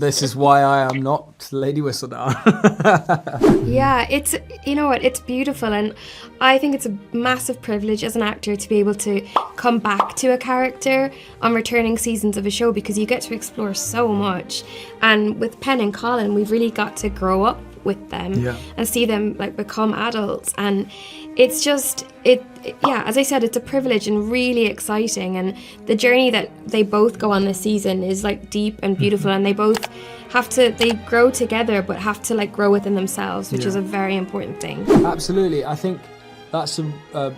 This is why I am not Lady Whistledown. Yeah, it's, you know what, it's beautiful, and I think it's a massive privilege as an actor to be able to come back to a character on returning seasons of a show, because you get to explore so much. And with Pen and Colin, we've really got to grow up with them and see them like become adults, and it's just yeah, as I said, it's a privilege and really exciting, and the journey that they both go on this season is like deep and beautiful, and they both they grow together but have to like grow within themselves, which is a very important thing. Absolutely. I think that's a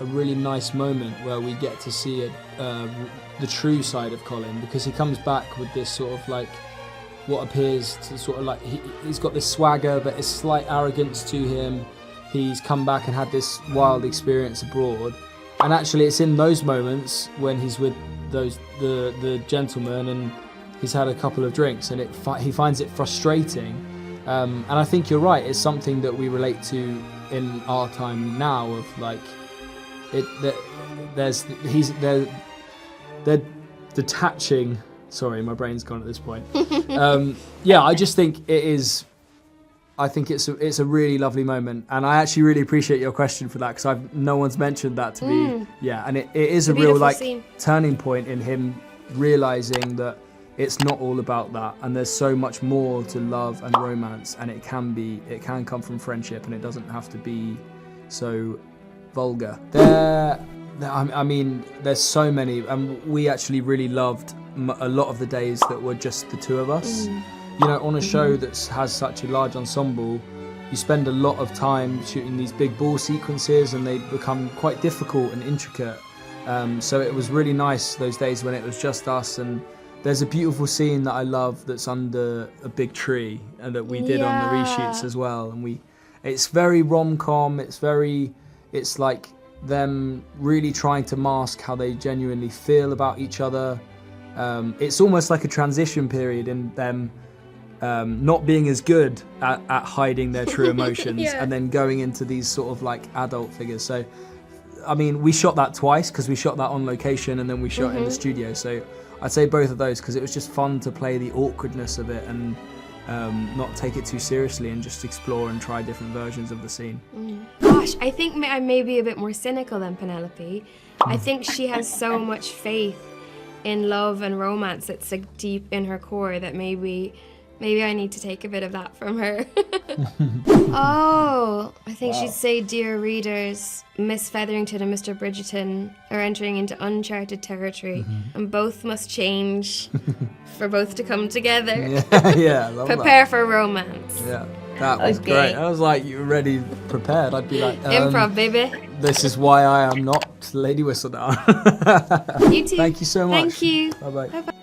really nice moment where we get to see the true side of Colin, because he comes back with this sort of like what appears to sort of like he's got this swagger but a slight arrogance to him. He's come back and had this wild experience abroad, and actually it's in those moments when he's with the gentleman and he's had a couple of drinks and he finds it frustrating, and I think you're right, it's something that we relate to in our time now, of like they're detaching. Sorry, my brain's gone at this point. Yeah, I just think it's a really lovely moment, and I actually really appreciate your question for that, because no one's mentioned that to me. Yeah, and it is a real like scene. Turning point in him realizing that it's not all about that, and there's so much more to love and romance, and it can come from friendship, and it doesn't have to be so vulgar. I mean, there's so many, and we actually really loved a lot of the days that were just the two of us. You know, on a show that has such a large ensemble, you spend a lot of time shooting these big ball sequences, and they become quite difficult and intricate. So it was really nice those days when it was just us. And there's a beautiful scene that I love that's under a big tree, and that we did on the reshoots as well. And it's very rom-com. It's like them really trying to mask how they genuinely feel about each other. It's almost like a transition period in them not being as good at hiding their true emotions and then going into these sort of like adult figures. So, I mean, we shot that twice, because we shot that on location and then we shot in the studio. So I'd say both of those, because it was just fun to play the awkwardness of it and not take it too seriously, and just explore and try different versions of the scene. Gosh, I think I may be a bit more cynical than Penelope. I think she has so much faith in love and romance that's like deep in her core, that maybe I need to take a bit of that from her. Oh, I think she'd say, dear readers, Miss Featherington and Mr. Bridgerton are entering into uncharted territory, and both must change for both to come together. Yeah, I love Prepare for romance. Yeah, that was great. I was like, you were ready, prepared. I'd be like, improv, baby. This is why I am not Lady Whistledown. You too. Thank you so much. Thank you. Bye-bye. Bye-bye.